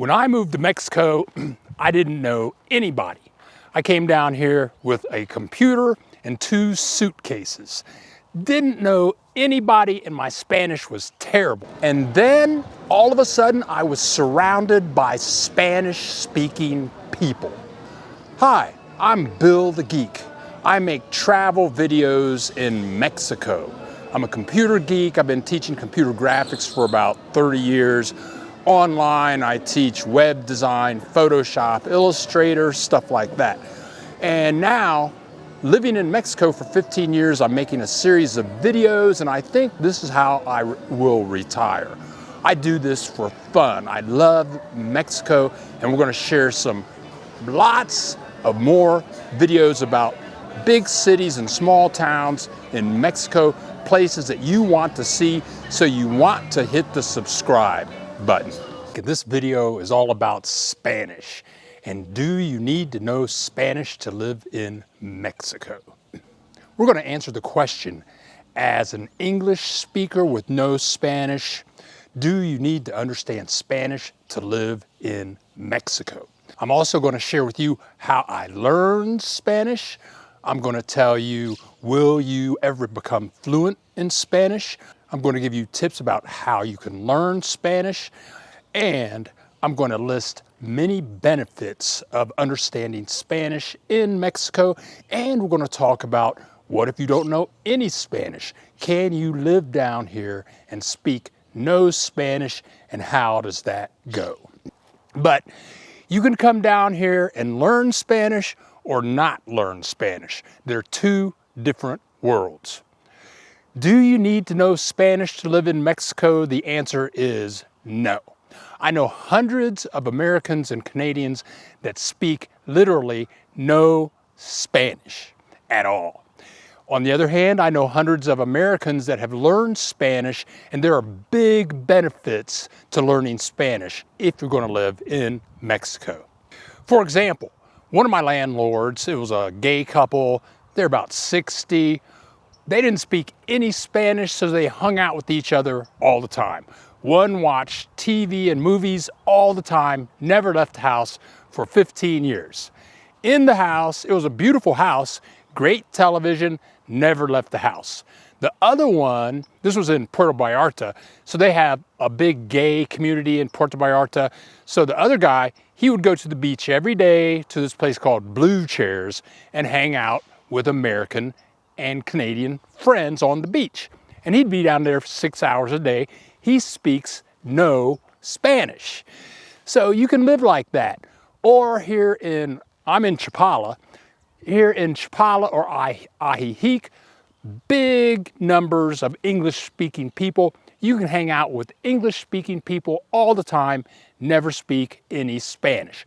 When I moved to Mexico, I didn't know anybody. I came down here with a computer and 2 suitcases. Didn't know anybody and my Spanish was terrible. And then all of a sudden I was surrounded by Spanish-speaking people. Hi, I'm Bill the Geek. I make travel videos in Mexico. I'm a computer geek. I've been teaching computer graphics for about 30 years. Online, I teach web design, Photoshop, Illustrator, stuff like that. And now, living in Mexico for 15 years, I'm making a series of videos, and I think this is how I will retire. I do this for fun. I love Mexico, and we're going to share lots of more videos about big cities and small towns in Mexico, places that you want to see, so you want to hit the subscribe button. This video is all about Spanish. And do you need to know Spanish to live in Mexico? We're going to answer the question, as an English speaker with no Spanish, do you need to understand Spanish to live in Mexico? I'm also going to share with you how I learned Spanish. I'm going to tell you, will you ever become fluent in Spanish? I'm going to give you tips about how you can learn Spanish. And I'm going to list many benefits of understanding Spanish in Mexico. And we're going to talk about, what if you don't know any Spanish? Can you live down here and speak no Spanish? And how does that go? But you can come down here and learn Spanish or not learn Spanish. They're 2 different worlds. Do you need to know Spanish to live in Mexico? The answer is no. I know hundreds of Americans and Canadians that speak literally no Spanish at all. On the other hand, I know hundreds of Americans that have learned Spanish, and there are big benefits to learning Spanish if you're going to live in Mexico. For example, one of my landlords, it was a gay couple, they're about 60. They didn't speak any Spanish, so they hung out with each other all the time. One watched TV and movies all the time, never left the house for 15 years. In the house, it was a beautiful house, great television, never left the house. The other one, this was in Puerto Vallarta, so they have a big gay community in Puerto Vallarta. So the other guy, he would go to the beach every day to this place called Blue Chairs and hang out with American and Canadian friends on the beach. And he'd be down there for 6 hours a day. He speaks no Spanish. So you can live like that. Or I'm in Chapala. Here in Chapala or Ajijic, big numbers of English-speaking people. You can hang out with English-speaking people all the time, never speak any Spanish.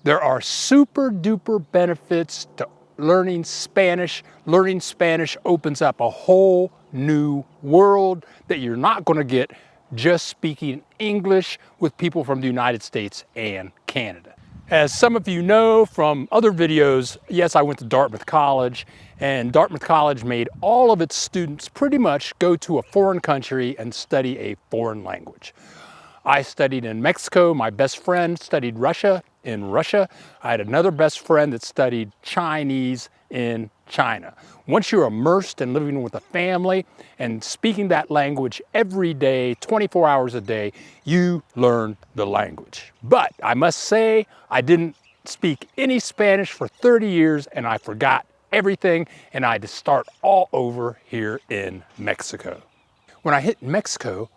There are super duper benefits to learning Spanish. Learning Spanish opens up a whole new world that you're not going to get just speaking English with people from the United States and Canada. As some of you know from other videos, yes, I went to Dartmouth College, and Dartmouth College made all of its students pretty much go to a foreign country and study a foreign language. I studied in Mexico. My best friend studied Russia in Russia. I had another best friend that studied Chinese in China. Once you're immersed in living with a family and speaking that language every day, 24 hours a day, you learn the language. But I must say, I didn't speak any Spanish for 30 years and I forgot everything, and I had to start all over here in Mexico. When I hit Mexico,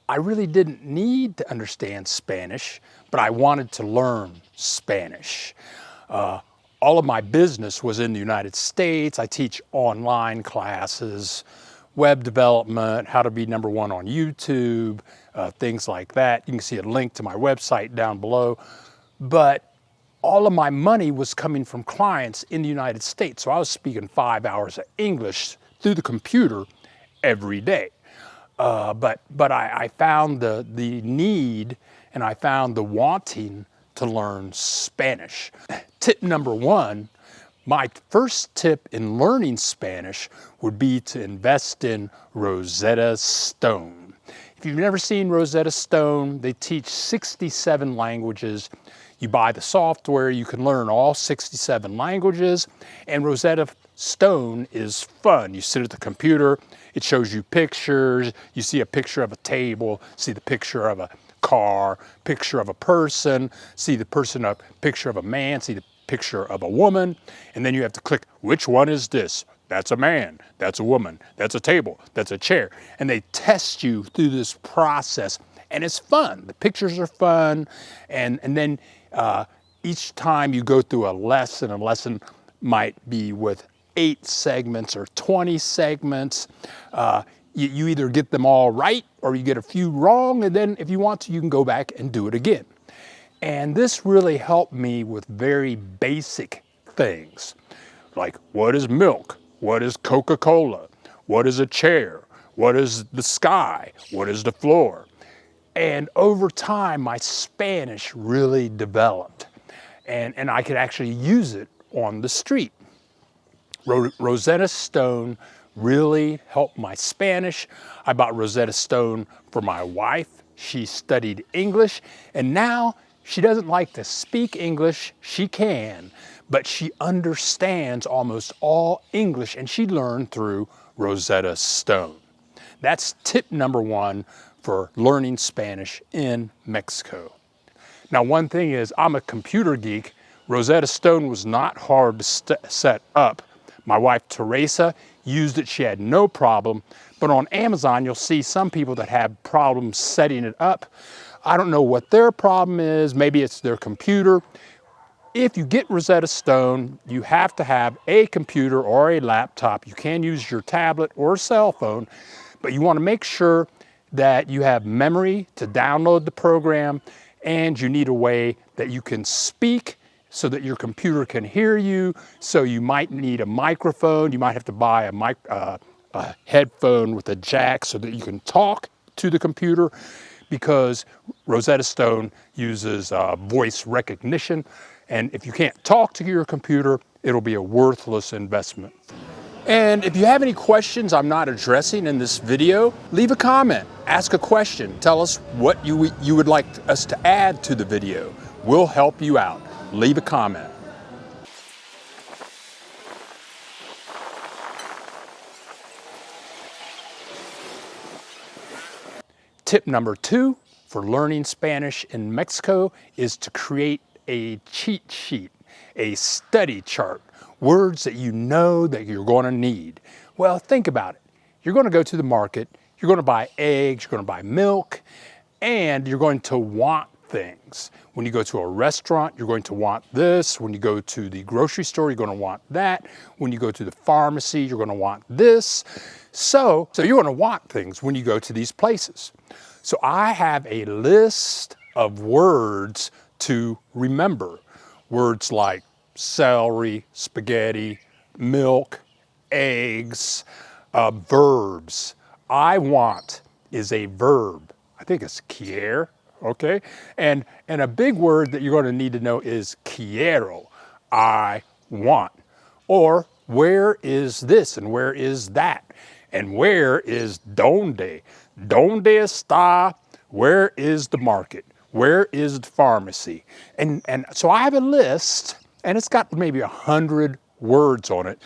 I really didn't need to understand Spanish, but I wanted to learn Spanish. All of my business was in the United States. I teach online classes, web development, how to be #1 on YouTube, things like that. You can see a link to my website down below. But all of my money was coming from clients in the United States. So I was speaking 5 hours of English through the computer every day. But I found the need, and I found the wanting to learn Spanish. Tip #1, my first tip in learning Spanish would be to invest in Rosetta Stone. If you've never seen Rosetta Stone, they teach 67 languages. You buy the software, you can learn all 67 languages, and Rosetta Stone is fun. You sit at the computer, it shows you pictures, you see a picture of a table, see the picture of a car, picture of a person, see the picture of a man, see the picture of a woman, and then you have to click, which one is this? That's a man, that's a woman, that's a table, that's a chair. And they test you through this process, and it's fun. The pictures are fun, and then each time you go through a lesson might be with 8 segments or 20 segments. You either get them all right or you get a few wrong, and then if you want to, you can go back and do it again. And this really helped me with very basic things, like what is milk? What is Coca-Cola? What is a chair? What is the sky? What is the floor? And over time, my Spanish really developed, and I could actually use it on the street. Rosetta Stone really helped my Spanish. I bought Rosetta Stone for my wife. She studied English, and now she doesn't like to speak English. She can, but she understands almost all English, and she learned through Rosetta Stone. That's tip number 1 for learning Spanish in Mexico. Now, one thing is, I'm a computer geek. Rosetta Stone was not hard to set up. My wife, Teresa, used it. She had no problem. But on Amazon, you'll see some people that have problems setting it up. I don't know what their problem is. Maybe it's their computer. If you get Rosetta Stone, you have to have a computer or a laptop. You can use your tablet or cell phone, but you want to make sure that you have memory to download the program, and you need a way that you can speak so that your computer can hear you. So you might need a microphone. You might have to buy a headphone with a jack so that you can talk to the computer, because Rosetta Stone uses voice recognition. And if you can't talk to your computer, it'll be a worthless investment. And if you have any questions I'm not addressing in this video, leave a comment, ask a question, tell us what you would like us to add to the video. We'll help you out. Leave a comment. Tip number 2 for learning Spanish in Mexico is to create a cheat sheet, a study chart, words that you know that you're going to need. Well, think about it. You're going to go to the market, you're going to buy eggs, you're going to buy milk, and you're going to want things. When you go to a restaurant, you're going to want this. When you go to the grocery store, you're going to want that. When you go to the pharmacy, you're going to want this. So you're going to want things when you go to these places. So I have a list of words to remember. Words like celery, spaghetti, milk, eggs, verbs. I want is a verb. I think it's quiere, okay? And a big word that you're going to need to know is quiero, I want. Or where is this and where is that? And where is donde? Donde está? Where is the market? Where is the pharmacy? And so I have a list, and it's got maybe 100 words on it.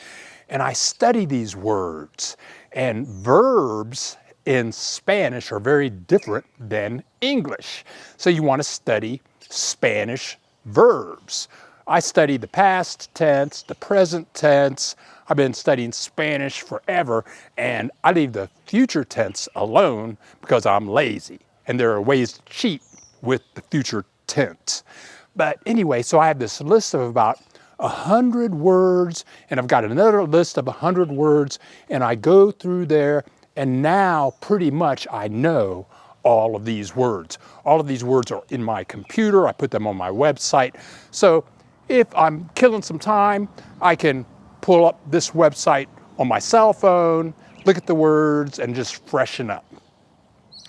And I study these words. And verbs in Spanish are very different than English. So you want to study Spanish verbs. I study the past tense, the present tense. I've been studying Spanish forever, and I leave the future tense alone because I'm lazy. And there are ways to cheat with the future tense. But anyway, so I have this list of about 100 words, and I've got another list of 100 words, and I go through there, and now pretty much I know all of these words. All of these words are in my computer. I put them on my website. So if I'm killing some time, I can pull up this website on my cell phone, look at the words, and just freshen up.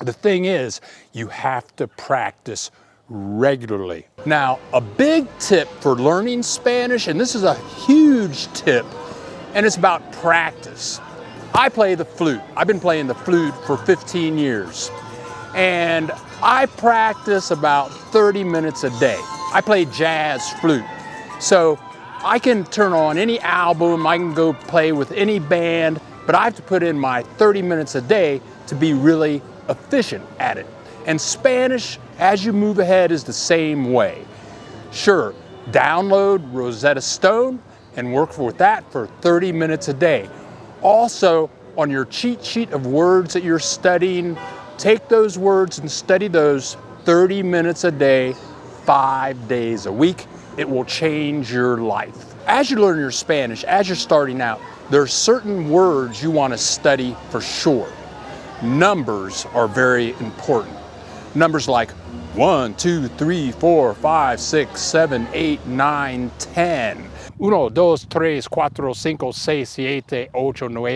The thing is, you have to practice regularly. Now, a big tip for learning Spanish, and this is a huge tip, and it's about practice. I play the flute. I've been playing the flute for 15 years. And I practice about 30 minutes a day. I play jazz flute. So I can turn on any album, I can go play with any band, but I have to put in my 30 minutes a day to be really efficient at it. And Spanish, as you move ahead, is the same way. Sure, download Rosetta Stone and work with that for 30 minutes a day. Also, on your cheat sheet of words that you're studying, take those words and study those 30 minutes a day, 5 days a week. It will change your life. As you learn your Spanish, as you're starting out, there are certain words you want to study for sure. Numbers are very important. Numbers like 1, 2, 3, 4, 5, 6, 7, 8, 9, 10. 1, 2, 3, 4, 5, 6, 7, 8,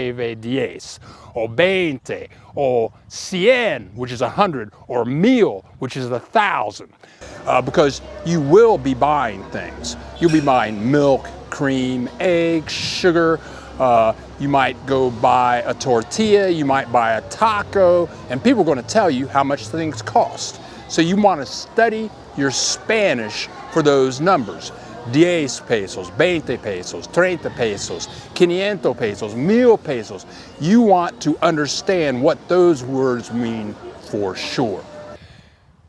9, 10. Or 20, or 100, which is 100, or 1000, which is 1,000. Because you will be buying things. You'll be buying milk, cream, eggs, sugar. You might go buy a tortilla, you might buy a taco, and people are going to tell you how much things cost. So you want to study your Spanish for those numbers. 10 pesos, 20 pesos, 30 pesos, 500 pesos, 1000 pesos. You want to understand what those words mean for sure.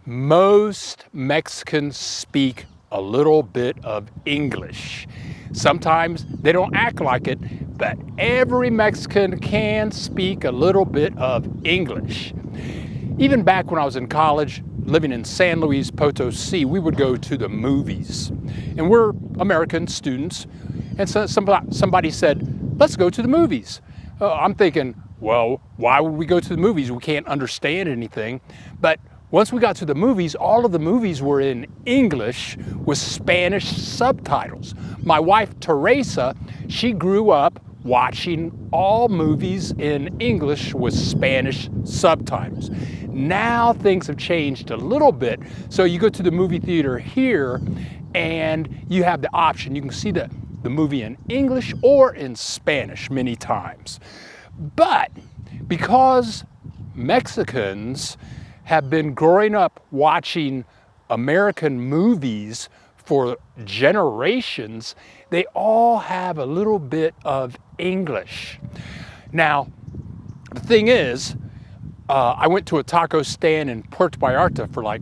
Most Mexicans speak a little bit of English. Sometimes they don't act like it, but every Mexican can speak a little bit of English. Even back when I was in college, living in San Luis Potosi, we would go to the movies. And we're American students, and so somebody said, let's go to the movies. I'm thinking, well, why would we go to the movies? We can't understand anything. But once we got to the movies, all of the movies were in English with Spanish subtitles. My wife, Teresa, she grew up watching all movies in English with Spanish subtitles. Now things have changed a little bit. So you go to the movie theater here and you have the option. You can see the movie in English or in Spanish many times. But because Mexicans have been growing up watching American movies for generations, they all have a little bit of English. Now, the thing is, I went to a taco stand in Puerto Vallarta for like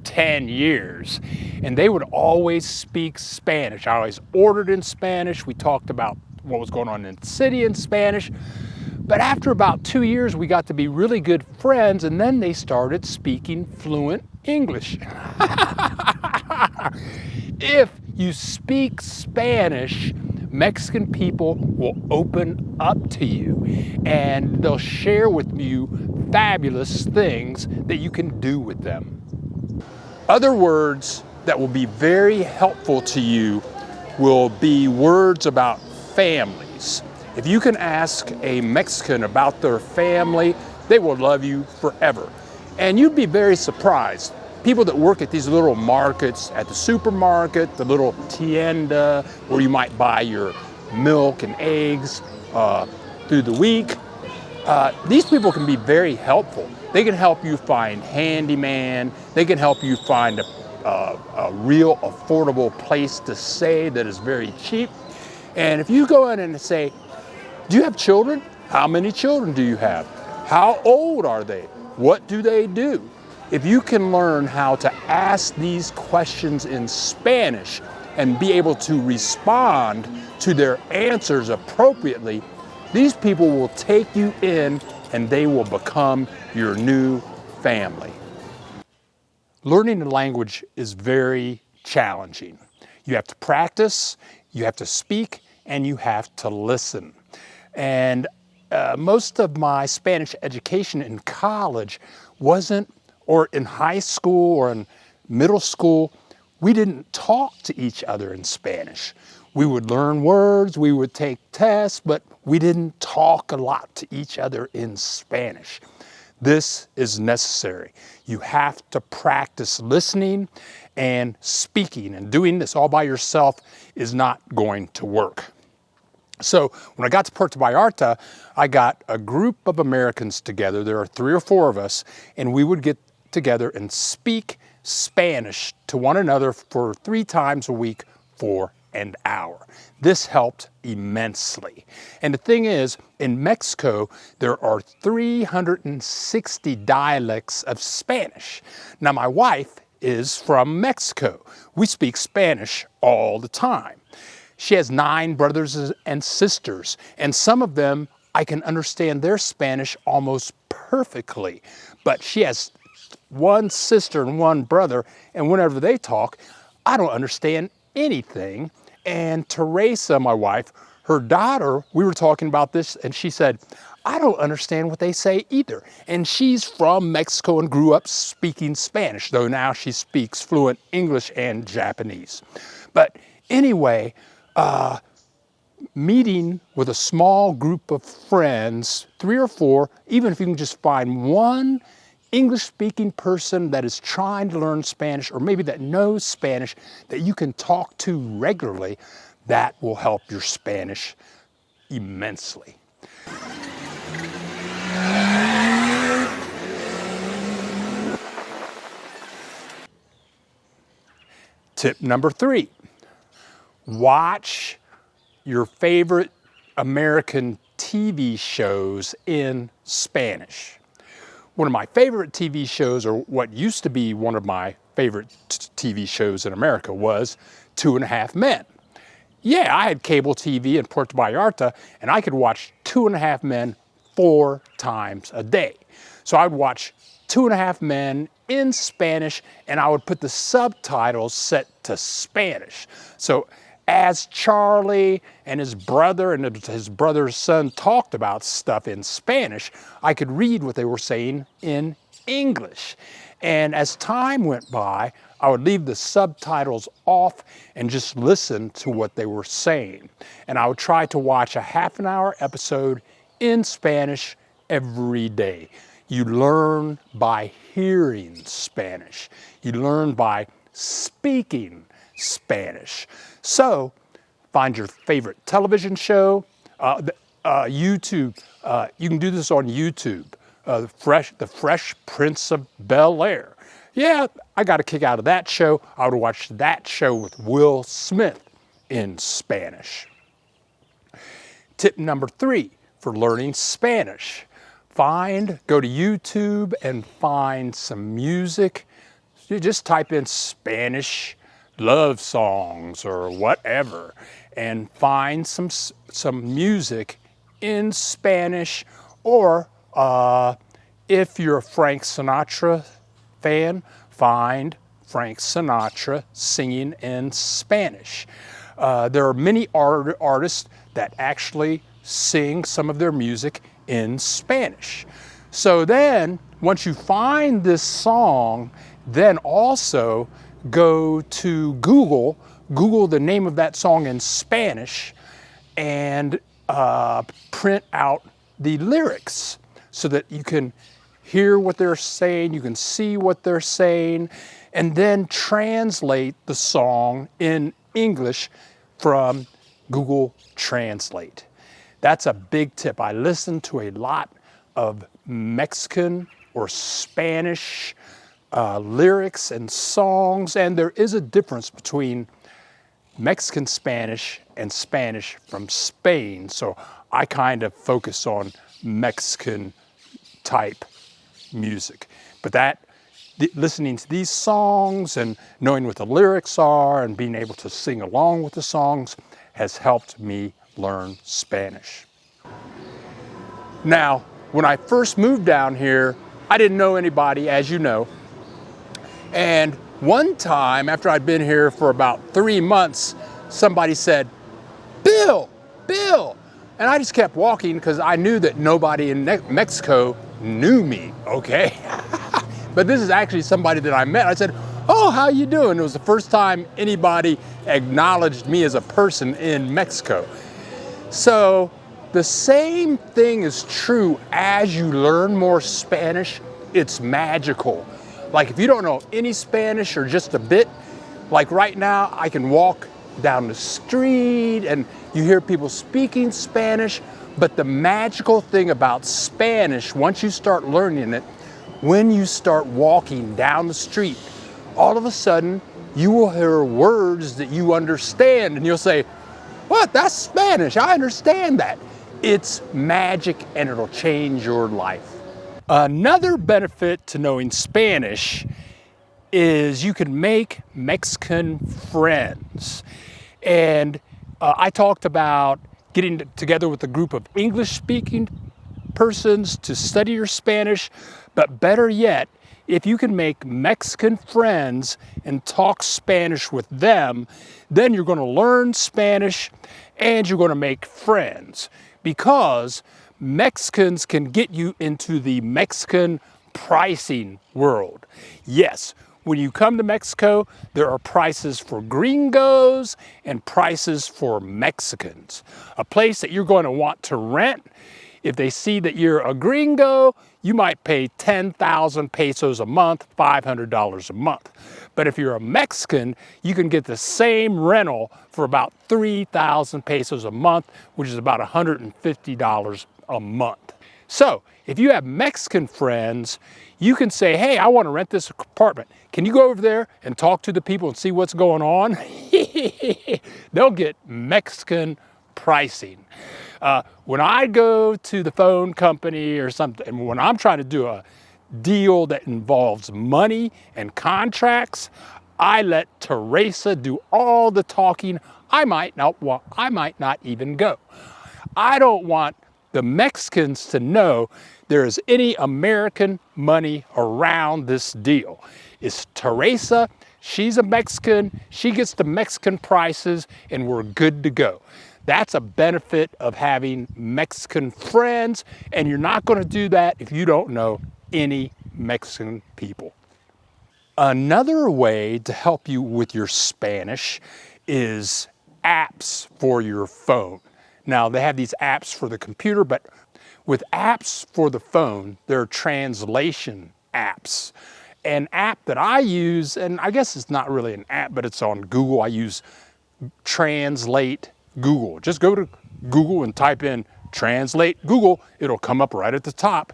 10 years, and they would always speak Spanish. I always ordered in Spanish. We talked about what was going on in the city in Spanish. But after about 2 years, we got to be really good friends, and then they started speaking fluent English. If you speak Spanish, Mexican people will open up to you, and they'll share with you fabulous things that you can do with them. Other words that will be very helpful to you will be words about families. If you can ask a Mexican about their family, they will love you forever. And you'd be very surprised. People that work at these little markets, at the supermarket, the little tienda, where you might buy your milk and eggs through the week, these people can be very helpful. They can help you find handyman. They can help you find a real affordable place to stay that is very cheap. And if you go in and say, do you have children? How many children do you have? How old are they? What do they do? If you can learn how to ask these questions in Spanish and be able to respond to their answers appropriately, these people will take you in and they will become your new family. Learning a language is very challenging. You have to practice, you have to speak, and you have to listen. And most of my Spanish education in college wasn't, or in high school or in middle school, we didn't talk to each other in Spanish. We would learn words, we would take tests, but we didn't talk a lot to each other in Spanish. This is necessary. You have to practice listening and speaking, and doing this all by yourself is not going to work. So when I got to Puerto Vallarta, I got a group of Americans together. There are 3 or 4 of us, and we would get together and speak Spanish to one another for 3 times a week for an hour. This helped immensely. And the thing is, in Mexico, there are 360 dialects of Spanish. Now, my wife is from Mexico. We speak Spanish all the time. She has 9 brothers and sisters, and some of them I can understand their Spanish almost perfectly. But she has 1 sister and 1 brother, and whenever they talk, I don't understand anything. And Teresa, my wife, her daughter, we were talking about this, and she said, I don't understand what they say either. And she's from Mexico and grew up speaking Spanish, though now she speaks fluent English and Japanese. But anyway, meeting with a small group of friends, 3 or 4, even if you can just find 1 English-speaking person that is trying to learn Spanish, or maybe that knows Spanish, that you can talk to regularly, that will help your Spanish immensely. Tip number 3, watch your favorite American TV shows in Spanish. One of my favorite TV shows, or what used to be one of my favorite TV shows in America, was 2.5 Men. Yeah, I had cable TV in Puerto Vallarta, and I could watch 2.5 Men 4 times a day. So I'd watch 2.5 Men in Spanish, and I would put the subtitles set to Spanish. So as Charlie and his brother and his brother's son talked about stuff in Spanish, I could read what they were saying in English. And as time went by, I would leave the subtitles off and just listen to what they were saying. And I would try to watch a half-an-hour episode in Spanish every day. You learn by hearing Spanish. You learn by speaking Spanish. So, find your favorite television show, YouTube. You can do this on YouTube. The Fresh Prince of Bel-Air. Yeah, I got a kick out of that show. I would watch that show with Will Smith in Spanish. Tip number 3 for learning Spanish. Go to YouTube and find some music. You just type in Spanish love songs or whatever, and find some music in Spanish, or if you're a Frank Sinatra fan, find Frank Sinatra singing in Spanish. There are many artists that actually sing some of their music in Spanish. So then, once you find this song, then also go to Google the name of that song in Spanish, and print out the lyrics so that you can hear what they're saying, you can see what they're saying, and then translate the song in English from Google Translate. That's a big tip. I listen to a lot of Mexican or Spanish lyrics and songs, and there is a difference between Mexican Spanish and Spanish from Spain, so I kind of focus on Mexican type music. But listening to these songs and knowing what the lyrics are and being able to sing along with the songs has helped me learn Spanish. Now, when I first moved down here, I didn't know anybody, as you know. And one time, after I'd been here for about 3 months, somebody said, Bill! And I just kept walking because I knew that nobody in Mexico knew me, okay? But this is actually somebody that I met. I said, oh, how you doing? It was the first time anybody acknowledged me as a person in Mexico. So the same thing is true as you learn more Spanish. It's magical. Like if you don't know any Spanish or just a bit, like right now I can walk down the street and you hear people speaking Spanish. But the magical thing about Spanish, once you start learning it, when you start walking down the street, all of a sudden you will hear words that you understand and you'll say, "What? That's Spanish. I understand that." It's magic and it'll change your life. Another benefit to knowing Spanish is you can make Mexican friends. And I talked about getting together with a group of English-speaking persons to study your Spanish, but better yet, if you can make Mexican friends and talk Spanish with them, then you're going to learn Spanish and you're going to make friends, because Mexicans can get you into the Mexican pricing world. Yes, when you come to Mexico, there are prices for gringos and prices for Mexicans. A place that you're going to want to rent, if they see that you're a gringo, you might pay 10,000 pesos a month, $500 a month. But if you're a Mexican, you can get the same rental for about 3,000 pesos a month, which is about $150 a month. So if you have Mexican friends, you can say, "Hey, I want to rent this apartment. Can you go over there and talk to the people and see what's going on?" They'll get Mexican pricing. When I go to the phone company or something, when I'm trying to do a deal that involves money and contracts, I let Teresa do all the talking. I might not even go. I don't want the Mexicans to know there is any American money around this deal. It's Teresa, she's a Mexican, she gets the Mexican prices, and we're good to go. That's a benefit of having Mexican friends, and you're not going to do that if you don't know any Mexican people. Another way to help you with your Spanish is apps for your phone. Now, they have these apps for the computer, but with apps for the phone, there are translation apps. An app that I use, and I guess it's not really an app, but it's on Google. I use Translate Google. Just go to Google and type in Translate Google. It'll come up right at the top.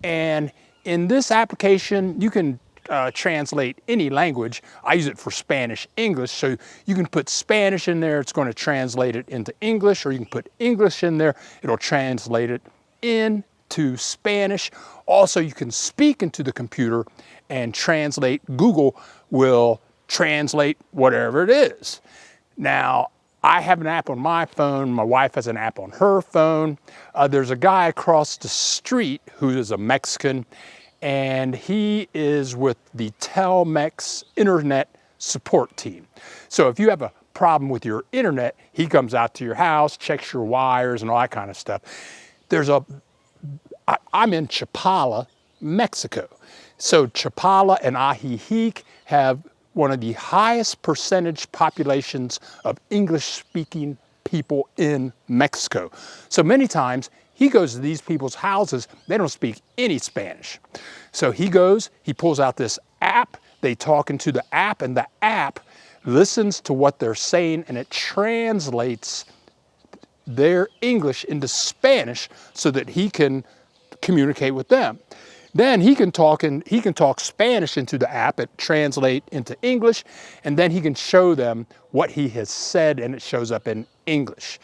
And in this application, you can translate any language. I use it for Spanish, English, so you can put Spanish in there, it's going to translate it into English, or you can put English in there, it'll translate it into Spanish. Also, you can speak into the computer and translate. Google will translate whatever it is. Now, I have an app on my phone, my wife has an app on her phone. There's a guy across the street who is a Mexican, and he is with the Telmex Internet Support Team. So if you have a problem with your internet, he comes out to your house, checks your wires and all that kind of stuff. I'm in Chapala, Mexico. So Chapala and Ajijic have one of the highest percentage populations of English-speaking people in Mexico. So many times, he goes to these people's houses, they don't speak any Spanish. So he goes, he pulls out this app, they talk into the app, and the app listens to what they're saying, and it translates their English into Spanish so that he can communicate with them. Then he can talk Spanish into the app, it translate into English, and then he can show them what he has said, and it shows up in English.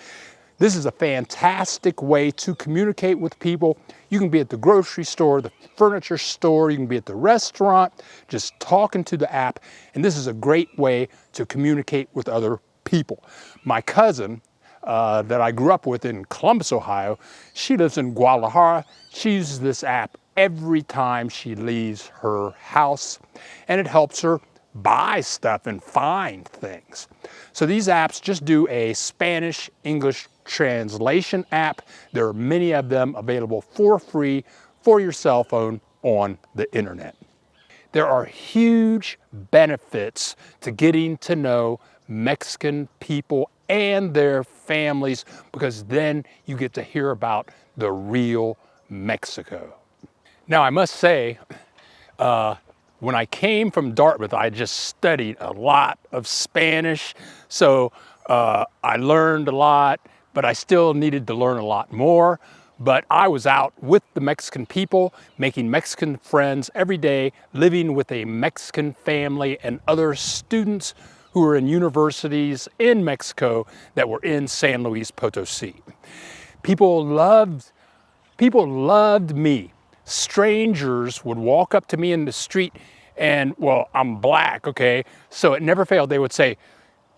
This is a fantastic way to communicate with people. You can be at the grocery store, the furniture store, you can be at the restaurant, just talking to the app, and this is a great way to communicate with other people. My cousin that I grew up with in Columbus, Ohio, she lives in Guadalajara. She uses this app every time she leaves her house, and it helps her buy stuff and find things. So these apps, just do a Spanish-English translation app. There are many of them available for free for your cell phone on the internet. There are huge benefits to getting to know Mexican people and their families, because then you get to hear about the real Mexico. Now, I must say, when I came from Dartmouth, I just studied a lot of Spanish. So I learned a lot, but I still needed to learn a lot more. But I was out with the Mexican people, making Mexican friends every day, living with a Mexican family and other students who were in universities in Mexico that were in San Luis Potosi. People loved me. Strangers would walk up to me in the street and, well, I'm black, okay? So it never failed. They would say,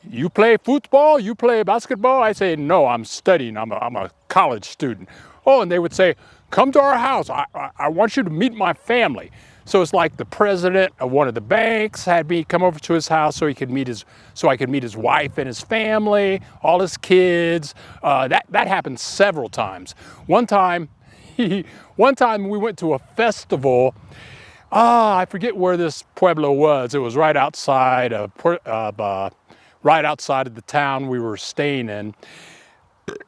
"You play football? You play basketball?" I say, "No, I'm studying. I'm a college student." Oh, and they would say, "Come to our house. I want you to meet my family." So it's like the president of one of the banks had me come over to his house so I could meet his wife and his family, all his kids. That happened several times. One time we went to a festival. I forget where this pueblo was. It was right outside of the town we were staying in.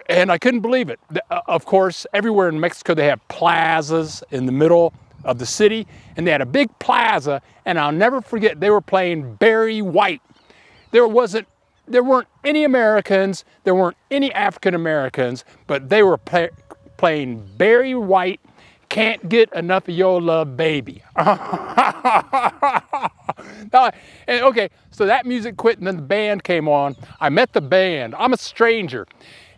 And I couldn't believe it. Of course, everywhere in Mexico, they have plazas in the middle of the city, and they had a big plaza, and I'll never forget, they were playing Barry White. There weren't any Americans, there weren't any African Americans, but they were playing Barry White, "Can't Get Enough of Your Love, Baby." And okay, so that music quit, and then the band came on. I met the band. I'm a stranger.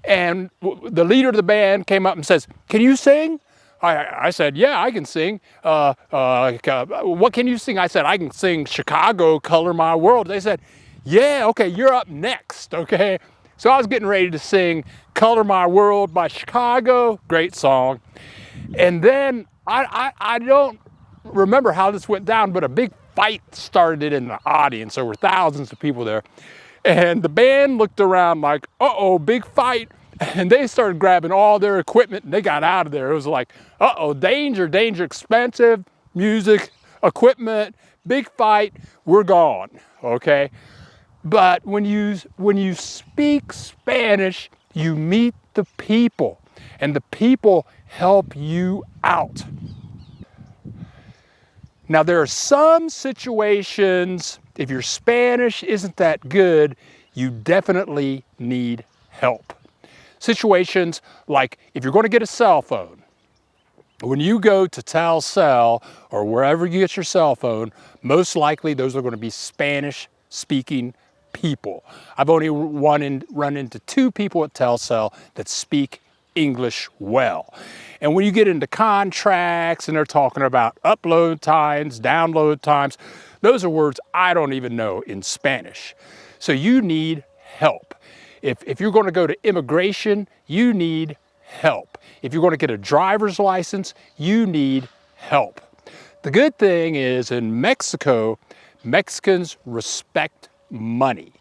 And the leader of the band came up and says, "Can you sing?" I said, "Yeah, I can sing." "What can you sing?" I said, "I can sing Chicago, Color My World." They said, "Yeah, okay, you're up next," okay? So I was getting ready to sing Color My World by Chicago, great song. And then I don't remember how this went down, but a big fight started in the audience. There were thousands of people there. And the band looked around like, uh-oh, big fight. And they started grabbing all their equipment and they got out of there. It was like, uh-oh, danger, danger, expensive music, equipment, big fight, we're gone, okay? But when you speak Spanish, you meet the people, and the people help you out. Now, there are some situations, if your Spanish isn't that good, you definitely need help. Situations like if you're going to get a cell phone, when you go to Telcel or wherever you get your cell phone, most likely those are going to be Spanish-speaking people. I've only run into 2 people at Telcel that speak English well. And when you get into contracts and they're talking about upload times, download times, those are words I don't even know in Spanish. So you need help. If you're going to go to immigration, you need help. If you're going to get a driver's license, you need help. The good thing is in Mexico, Mexicans respect money.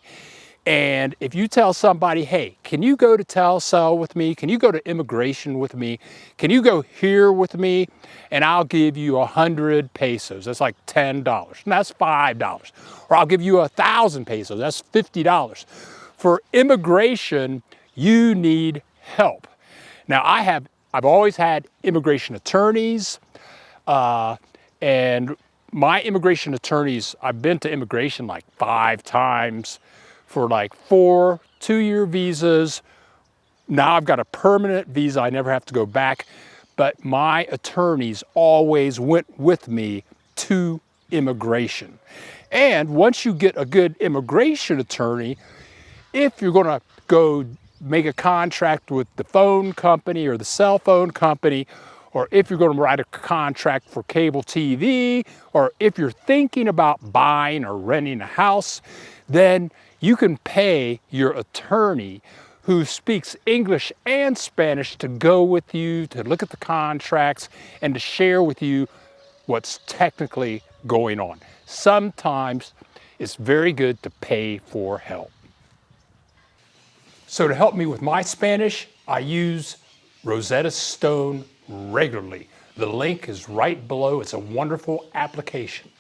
And if you tell somebody, "Hey, can you go to Telcel with me? Can you go to immigration with me? Can you go here with me? And I'll give you 100 pesos. That's like $10. And that's $5. Or I'll give you 1,000 pesos. That's $50. For immigration, you need help. Now, I've always had immigration attorneys, and my immigration attorneys, I've been to immigration like 5 times for like 4 2-year visas. Now I've got a permanent visa. I never have to go back. But my attorneys always went with me to immigration. And once you get a good immigration attorney, if you're going to go make a contract with the phone company or the cell phone company, or if you're going to write a contract for cable TV, or if you're thinking about buying or renting a house, then you can pay your attorney who speaks English and Spanish to go with you, to look at the contracts, and to share with you what's technically going on. Sometimes it's very good to pay for help. So to help me with my Spanish, I use Rosetta Stone regularly. The link is right below. It's a wonderful application.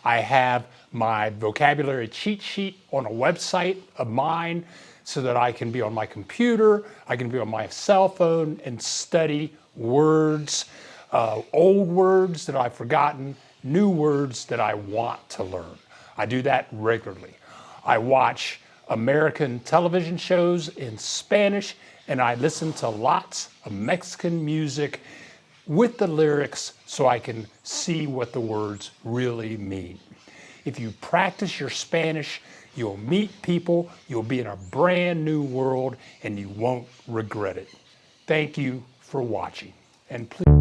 I have my vocabulary cheat sheet on a website of mine so that I can be on my computer, I can be on my cell phone and study words, old words that I've forgotten, new words that I want to learn. I do that regularly. I watch American television shows in Spanish, and I listen to lots of Mexican music with the lyrics so I can see what the words really mean. If you practice your Spanish, you'll meet people, you'll be in a brand new world, and you won't regret it. Thank you for watching. And please